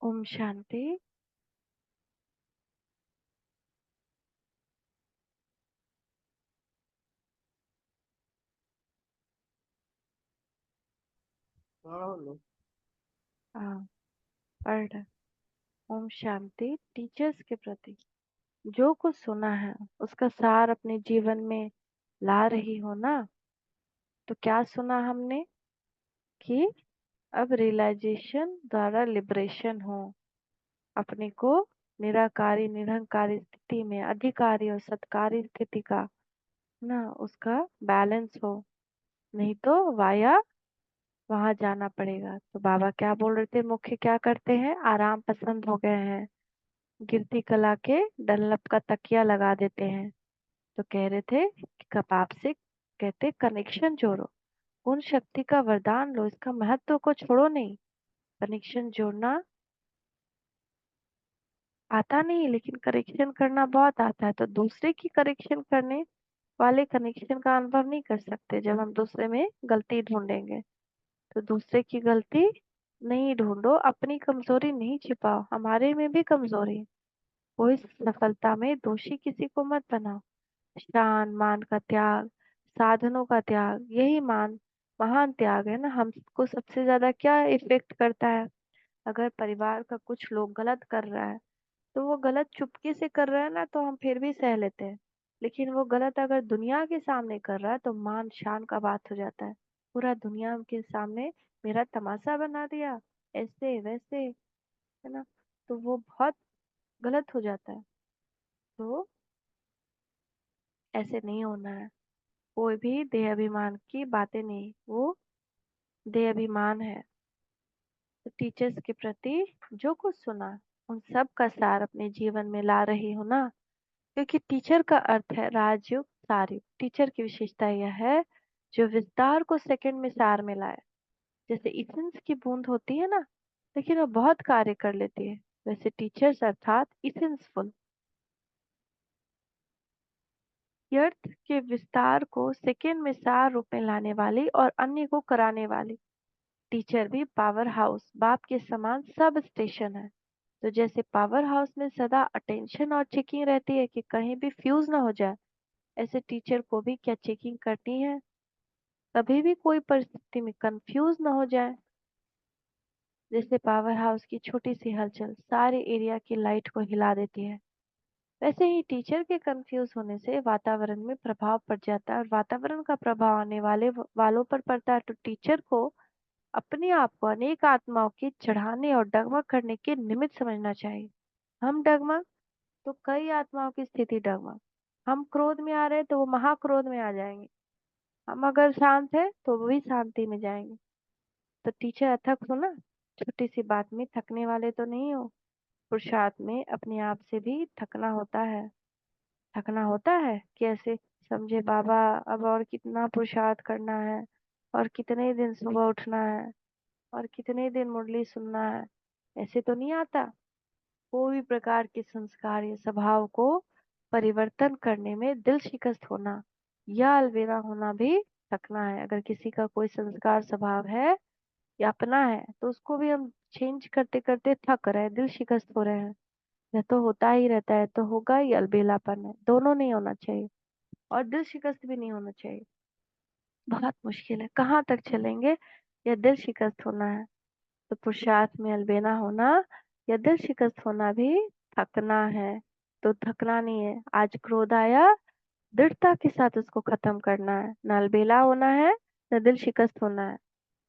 ओम शांति। हाँ। हाँ, पढ़ रहे। ओम शांति। टीचर्स के प्रति जो कुछ सुना है उसका सार अपने जीवन में ला रही हो ना। तो क्या सुना हमने कि अब रियलाइजेशन द्वारा लिबरेशन हो, अपने को निराकारी निरहंकारी स्थिति में अधिकारी और सत्कारी स्थिति का ना उसका बैलेंस हो, नहीं तो वाया वहां जाना पड़ेगा। तो बाबा क्या बोल रहे थे, मुख्य क्या करते हैं, आराम पसंद हो गए हैं, गिरती कला के डंलप का तकिया लगा देते हैं। तो कह रहे थे कि कबाब से कहते कनेक्शन जोड़ो, उन शक्ति का वरदान लो, इसका महत्व को छोड़ो नहीं। कनेक्शन जोड़ना आता नहीं लेकिन करेक्शन करना बहुत आता है। तो दूसरे की करेक्शन करने वाले कनेक्शन का अनुभव नहीं कर सकते। जब हम दूसरे में गलती ढूंढेंगे तो दूसरे की गलती नहीं ढूंढो, अपनी कमजोरी नहीं छिपाओ, हमारे में भी कमजोरी है। कोई सफलता में दोषी किसी को मत बनाओ। शान मान का त्याग, साधनों का त्याग, यही महान त्याग है ना। हमको सबसे ज्यादा क्या इफेक्ट करता है, अगर परिवार का कुछ लोग गलत कर रहा है तो वो गलत चुपके से कर रहा है ना तो हम फिर भी सह लेते हैं। लेकिन वो गलत अगर दुनिया के सामने कर रहा है तो मान शान का बात हो जाता है। पूरा दुनिया के सामने मेरा तमाशा बना दिया, ऐसे वैसे, है ना। तो वो बहुत गलत हो जाता है। तो ऐसे नहीं होना है। कोई भी देह अभिमान की बातें नहीं, वो देह अभिमान है। तो टीचर्स के प्रति जो कुछ सुना उन सब का सार अपने जीवन में ला रही हो ना। क्योंकि टीचर का अर्थ है राजयुग सारयुग। टीचर की विशेषता यह है जो विस्तार को सेकंड में सार में लाए। जैसे इसेंस की बूंद होती है ना, लेकिन वो बहुत कार्य कर लेती है, वैसे टीचर्स अर्थात इसेंसफुल, अर्थ के विस्तार को सेकंड में सार रूप में लाने वाली और अन्य को कराने वाली। टीचर भी पावर हाउस बाप के समान सब स्टेशन है। तो जैसे पावर हाउस में सदा अटेंशन और चेकिंग रहती है कि कहीं भी फ्यूज ना हो जाए, ऐसे टीचर को भी क्या चेकिंग करनी है, कभी भी कोई परिस्थिति में कंफ्यूज ना हो जाए। जैसे पावर हाउस की छोटी सी हलचल सारे एरिया की लाइट को हिला देती है, वैसे ही टीचर के कंफ्यूज होने से वातावरण में प्रभाव पड़ जाता है और वातावरण का प्रभाव आने वालों पर पड़ता है। तो टीचर को अपने आप को अनेक आत्माओं के चढ़ाने और डगमग करने के निमित्त समझना चाहिए। हम डगमग तो कई आत्माओं की स्थिति डगमग। हम क्रोध में आ रहे हैं तो वो महाक्रोध में आ जाएंगे, हम अगर शांत है तो वो भी शांति में जाएंगे। तो टीचर अथक हो ना, छोटी सी बात में थकने वाले तो नहीं हो। पुरुषार्थ में अपने आप से भी थकना होता है। थकना होता है कैसे, समझे बाबा, अब और कितना पुरुषार्थ करना है, और कितने दिन सुबह उठना है, और कितने दिन मुरली सुनना है। ऐसे तो नहीं आता। कोई भी प्रकार के संस्कार या स्वभाव को परिवर्तन करने में दिल शिकस्त होना या अलविदा होना भी थकना है। अगर किसी का कोई संस्कार स्वभाव है या अपना है तो उसको भी हम चेंज करते करते थक रहे हैं, दिल शिकस्त हो रहे हैं। यह तो होता ही रहता है, तो होगा ही, अलबेलापन है, दोनों नहीं होना चाहिए। और दिल शिकस्त भी नहीं होना चाहिए, बहुत मुश्किल है। कहाँ तक चलेंगे, या दिल शिकस्त होना है तो पुरुषार्थ में अलबेला होना या दिल शिकस्त होना भी थकना है। तो थकना नहीं है, आज क्रोध आया दृढ़ता के साथ उसको खत्म करना है, न अलबेला होना है न दिल शिकस्त होना है।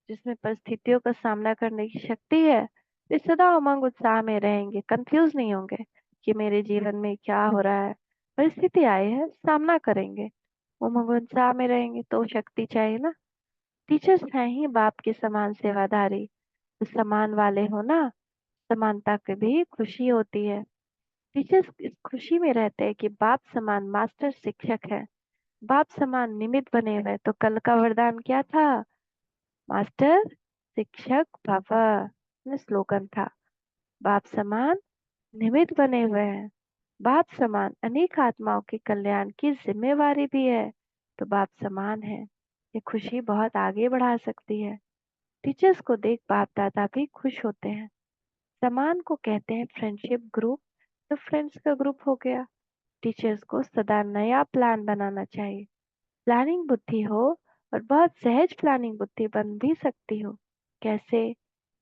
जिसमें परिस्थितियों का सामना करने की शक्ति है वे सदा उमंग उत्साह में रहेंगे, कंफ्यूज नहीं होंगे कि मेरे जीवन में क्या हो रहा है। परिस्थिति आई है, सामना करेंगे, उमंग उत्साह में रहेंगे। तो शक्ति चाहिए ना। टीचर्स हैं ही बाप के समान सेवाधारी। तो समान वाले हो ना, समानता की भी खुशी होती है। टीचर्स इस खुशी में रहते हैं कि बाप समान मास्टर शिक्षक है, बाप समान निमित्त बने हुए। तो कल का वरदान क्या था, मास्टर शिक्षक भव, ये स्लोगन था। बाप समान निमित्त बने हुए हैं, बाप समान अनेक आत्माओं के कल्याण की जिम्मेवारी भी है। तो बाप समान है, ये खुशी बहुत आगे बढ़ा सकती है। टीचर्स को देख बाप दादा भी खुश होते हैं। समान को कहते हैं फ्रेंडशिप ग्रुप। तो फ्रेंड्स का ग्रुप हो गया। टीचर्स को सदा नया प्लान बनाना चाहिए। प्लानिंग बुद्धि हो और बहुत सहज प्लानिंग बुद्धि बन भी सकती हो। कैसे?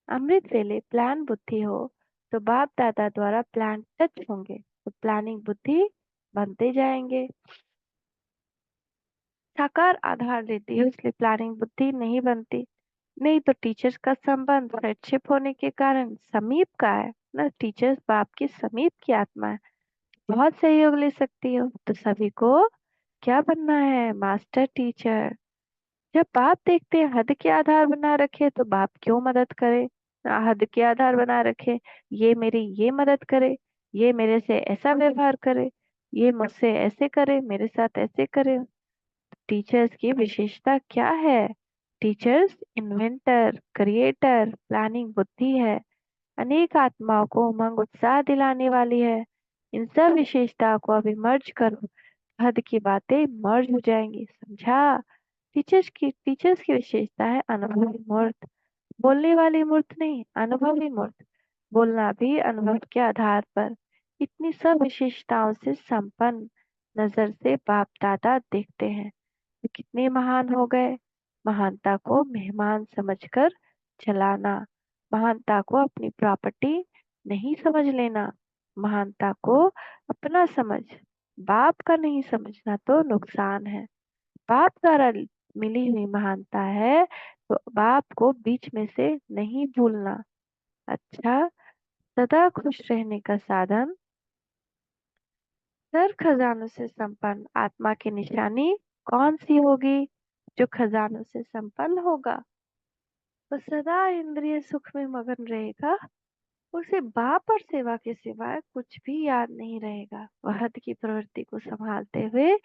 अमृत वेले प्लान बुद्धि हो तो बाप दादा द्वारा प्लान टच होंगे तो प्लानिंग बुद्धि बनते जाएंगे। साकार आधार देती है इसलिए प्लानिंग बुद्धि नहीं बनती। नहीं तो टीचर्स का संबंध फ्रेंडशिप होने के कारण समीप का है ना। टीचर्स बाप की समीप की आत्मा है। बहुत सहयोग ले सकती हो। तो सभी को क्या बनना है? Master teacher. जब बाप देखते हैं हद के आधार बना रखे तो बाप क्यों मदद करे? हद के आधार बना रखे, ये मेरी ये मदद करे, ये मेरे से ऐसा व्यवहार करे, ये मुझसे ऐसे करे, मेरे साथ ऐसे करे। टीचर्स की विशेषता क्या है? टीचर्स इन्वेंटर, क्रिएटर, प्लानिंग बुद्धि है। अनेक आत्माओं को उमंग उत्साह दिलाने वाली है। इन सब विशेषताओं को अभी मर्ज करो। हद की बातें मर्ज हो जाएंगी। समझा? टीचर्स की विशेषता है अनुभवी मूर्त। बोलने वाली मूर्त नहीं, अनुभवी मूर्त। बोलना भी अनुभव के आधार पर। इतनी सब विशेषताओं से संपन्न नजर से बाप दादा देखते हैं तो कितने महान हो गए। महानता को मेहमान समझकर चलाना। महानता को अपनी प्रॉपर्टी नहीं समझ लेना। महानता को अपना समझ, बाप का नहीं समझना तो नुकसान है। बाप द्वारा मिली हुई महानता है तो बाप को बीच में से नहीं भूलना। अच्छा, सदा खुश रहने का साधन। सर खजानों से संपन्न आत्मा की निशानी कौन सी होगी? जो खजानों से संपन्न होगा वो सदा इंद्रिय सुख में मगन रहेगा। उसे बाप और सेवा के सिवाय कुछ भी याद नहीं रहेगा। वह हद की प्रवृत्ति को संभालते हुए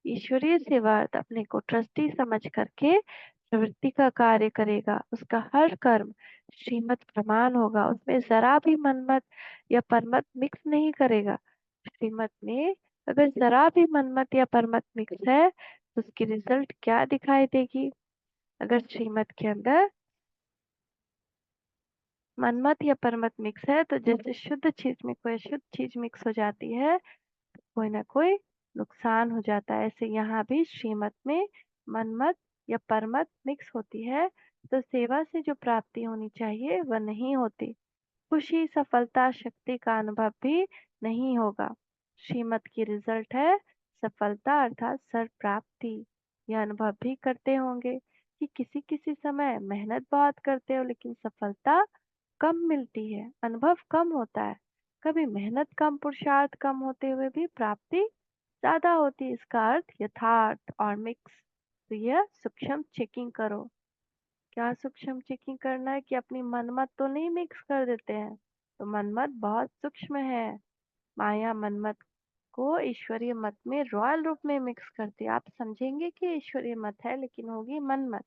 ईश्वरीय सेवार्थ अपने को ट्रस्टी समझ करके प्रवृत्ति का कार्य करेगा। उसका हर कर्म श्रीमत प्रमाण होगा। उसमें जरा भी मनमत या परमत मिक्स नहीं करेगा। श्रीमत में अगर जरा भी मनमत या परमत मिक्स है तो उसकी रिजल्ट क्या दिखाई देगी? अगर श्रीमत के अंदर मनमत या परमत मिक्स है तो जैसे शुद्ध चीज में कोई अशुद्ध चीज मिक्स हो जाती है, कोई ना कोई नुकसान हो जाता है। ऐसे यहाँ भी श्रीमत में मनमत या परमत मिक्स होती है तो सेवा से जो प्राप्ति होनी चाहिए वह नहीं होती। खुशी, सफलता, शक्ति का अनुभव भी नहीं होगा। श्रीमत की रिजल्ट है सफलता अर्थात सर प्राप्ति। यह अनुभव भी करते होंगे कि किसी किसी समय मेहनत बहुत करते हो लेकिन सफलता कम मिलती है, अनुभव कम होता है। कभी मेहनत कम, पुरुषार्थ कम होते हुए भी प्राप्ति ज्यादा होती है। इसका अर्थ यथार्थ और मिक्स। तो यह सूक्ष्म चेकिंग करो। क्या सूक्ष्म चेकिंग करना है कि अपनी मनमत तो नहीं मिक्स कर देते हैं? तो मनमत बहुत सूक्ष्म है। माया मनमत को ईश्वरीय मत में रॉयल रूप में मिक्स करती है। आप समझेंगे कि ईश्वरीय मत है लेकिन होगी मनमत।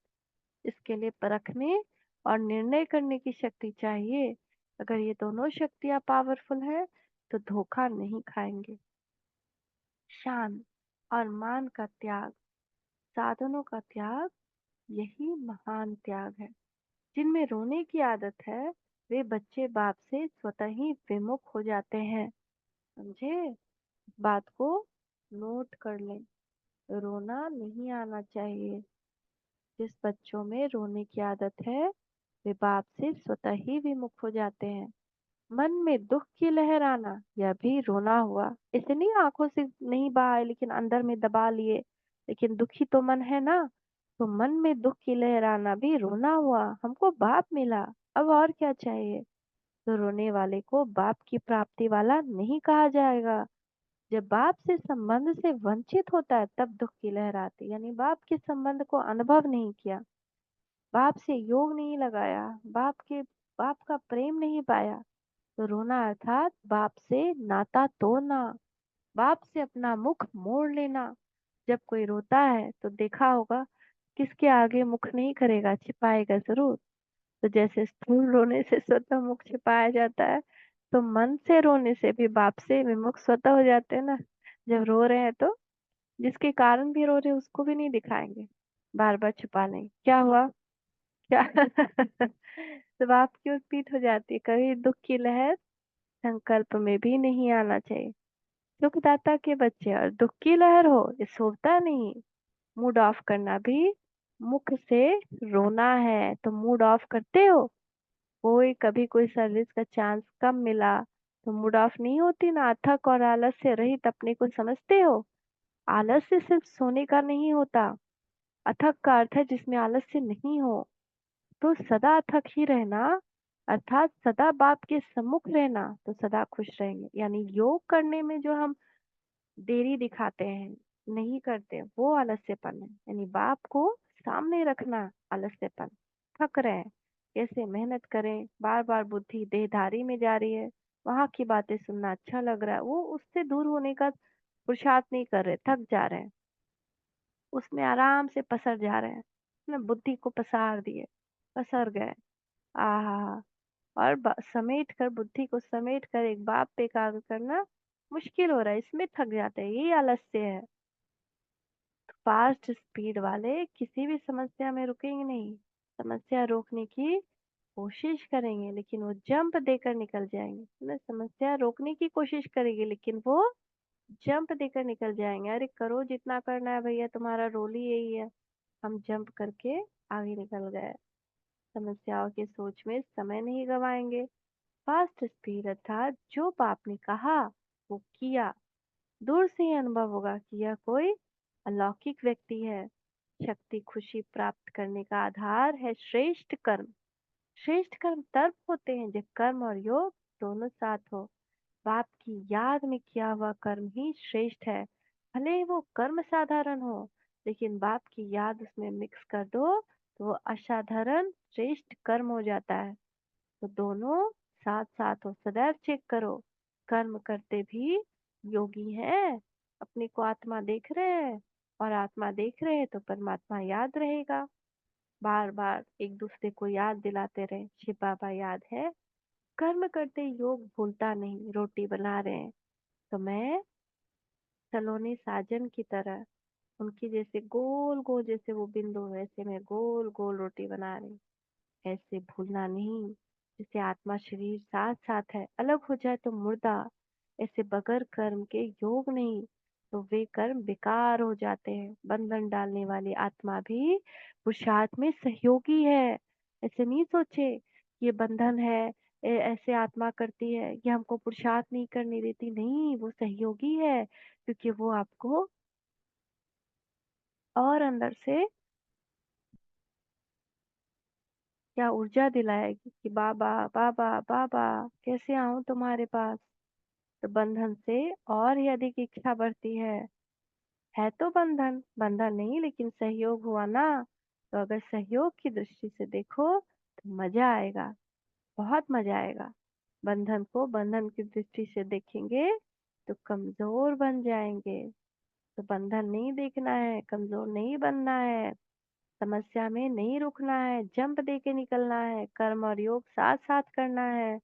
इसके लिए परखने और निर्णय करने की शक्ति चाहिए। अगर ये दोनों शक्तियां पावरफुल है तो धोखा नहीं खाएंगे। शान और मान का त्याग, साधनों का त्याग, यही महान त्याग है। जिनमें रोने की आदत है वे बच्चे बाप से स्वतः ही विमुख हो जाते हैं। समझे? बात को नोट कर लें। रोना नहीं आना चाहिए। जिस बच्चों में रोने की आदत है वे बाप से स्वतः ही विमुख हो जाते हैं। मन में दुख की लहर आना, यह भी रोना हुआ। इसे नहीं आंखों से नहीं बहाए लेकिन अंदर में दबा लिए, लेकिन दुखी तो मन है ना। तो मन में दुख की लहर आना भी रोना हुआ। हमको बाप मिला, अब और क्या चाहिए? तो रोने वाले को बाप की प्राप्ति वाला नहीं कहा जाएगा। जब बाप से संबंध से वंचित होता है तब दुख की लहर आती, यानी बाप के संबंध को अनुभव नहीं किया, बाप से योग नहीं लगाया, बाप का प्रेम नहीं पाया तो रोना अर्थात बाप से नाता तोड़ना, बाप से अपना मुख मोड़ लेना। जब कोई रोता है तो देखा होगा किसके आगे मुख नहीं करेगा, छिपाएगा जरूर। तो जैसे स्थूल रोने से स्वतः मुख छिपाया जाता है तो मन से रोने से भी बाप से विमुख स्वतः हो जाते हैं ना। जब रो रहे हैं तो जिसके कारण भी रो रहे हैं उसको भी नहीं दिखाएंगे, बार बार छुपा लेंगे। क्या हुआ? क्या? तो बाप की ओर पीठ हो जाती है। कभी दुख की लहर संकल्प में भी नहीं आना चाहिए। सुखदाता के बच्चे और दुख की लहर हो, ये सोता नहीं। मूड ऑफ करना भी मुख से रोना है। तो मूड ऑफ करते हो? कोई कभी कोई सर्विस का चांस कम मिला तो मूड ऑफ नहीं होती ना? थक और आलस से रहित अपने को समझते हो? आलस्य सिर्फ सोने का नहीं होता। अथक का अर्थ है जिसमें आलस्य नहीं हो। तो सदा अथक ही रहना, अर्थात सदा बाप के सम्मुख रहना, तो सदा खुश रहेंगे। यानी योग करने में जो हम देरी दिखाते हैं, नहीं करते, वो आलस्यपन है। यानी बाप को सामने रखना आलस्यपन। थक रहे हैं, कैसे मेहनत करें, बार बार बुद्धि देहधारी में जा रही है, वहां की बातें सुनना अच्छा लग रहा है, वो उससे दूर होने का पुरुषार्थ नहीं कर रहे, थक जा रहे हैं, उसमें आराम से पसर जा रहे हैं ना, बुद्धि को पसार दिए, पसर गए। आहा। और समेट कर, बुद्धि को समेट कर एक बाप पे एकाग्र करना मुश्किल हो रहा है, इसमें थक जाते हैं, यही आलस्य है। फास्ट स्पीड वाले किसी भी समस्या में रुकेंगे नहीं, समस्या रोकने की कोशिश करेंगे लेकिन वो जंप देकर निकल जाएंगे ना। समस्या रोकने की कोशिश करेंगे लेकिन वो जंप देकर निकल जाएंगे। अरे करो जितना करना है भैया, तुम्हारा रोल ही यही है। हम जंप करके आगे निकल गए। समस्याओं की सोच में समय नहीं गवाएंगे। फास्ट स्पीड अर्थात जो बाप ने कहा वो किया। दूर से ही अनुभव होगा कि यह कोई अलौकिक व्यक्ति है। शक्ति खुशी प्राप्त करने का आधार है श्रेष्ठ कर्म। श्रेष्ठ कर्म तब होते हैं जब कर्म और योग दोनों साथ हो। बाप की याद में किया हुआ कर्म ही श्रेष्ठ है। भले ही वो कर्म साधारण हो, लेकिन बाप की याद उसमें मिक्स कर दो तो वो असाधारण श्रेष्ठ कर्म हो जाता है। तो दोनों साथ साथ हो, सदैव चेक करो। कर्म करते भी योगी हैं, अपने को आत्मा देख रहे हैं, और आत्मा देख रहे हैं तो परमात्मा याद रहेगा। बार बार एक दूसरे को याद दिलाते रहे, शिव बाबा याद है। कर्म करते योग भूलता नहीं। रोटी बना रहे हैं तो मैं सलोनी साजन की तरह उनकी जैसे गोल गोल, जैसे वो बिंदु वैसे मैं गोल गोल रोटी बना रही, ऐसे भूलना नहीं। जैसे आत्मा शरीर साथ साथ है, अलग हो जाए तो मुर्दा, ऐसे बगैर कर्म के योग नहीं, तो वे कर्म बेकार हो जाते हैं। बंधन डालने वाली आत्मा भी पुरुषार्थ में सहयोगी है। ऐसे नहीं सोचे ये बंधन है, ऐसे आत्मा करती है, ये हमको पुरुषार्थ नहीं करने देती, नहीं, वो सहयोगी है, क्योंकि वो आपको और अंदर से क्या ऊर्जा दिलाएगी कि बाबा बाबा बाबा कैसे आऊं तुम्हारे पास। तो बंधन से और ही अधिक इच्छा बढ़ती है तो बंधन, बंधन नहीं लेकिन सहयोग हुआ ना। तो अगर सहयोग की दृष्टि से देखो तो मजा आएगा, बहुत मजा आएगा। बंधन को बंधन की दृष्टि से देखेंगे तो कमजोर बन जाएंगे। तो बंधन नहीं देखना है, कमजोर नहीं बनना है, समस्या में नहीं रुकना है, जंप दे के निकलना है। कर्म और योग साथ साथ करना है।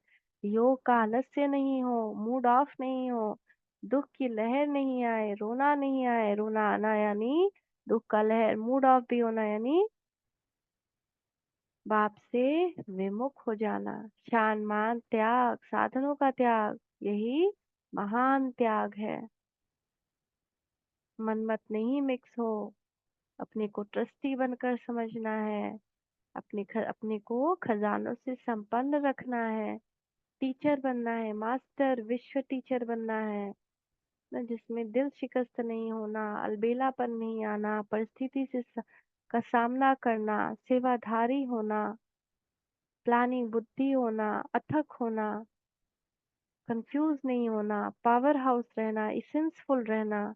योग का आलस्य नहीं हो, मूड ऑफ नहीं हो, दुख की लहर नहीं आए, रोना नहीं आए। रोना आना यानी दुख का लहर, मूड ऑफ भी होना यानी बाप से विमुख हो जाना। शान मान त्याग, साधनों का त्याग, यही महान त्याग है। मनमत नहीं मिक्स हो, अपने को ट्रस्टी बनकर समझना है, अपने को खजानों से संपन्न रखना है। टीचर बनना है, मास्टर विश्व टीचर बनना है ना, जिसमें दिल शिकस्त नहीं होना, अलबेलापन नहीं आना, परिस्थिति से का सामना करना, सेवाधारी होना, प्लानिंग बुद्धि होना, अथक होना, कंफ्यूज नहीं होना, पावर हाउस रहना, इसेंसफुल रहना।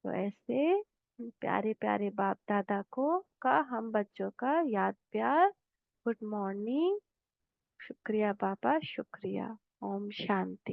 तो ऐसे प्यारे प्यारे बाप दादा को का हम बच्चों का याद प्यार। Good morning. शुक्रिया पापा, शुक्रिया। ओम शांति।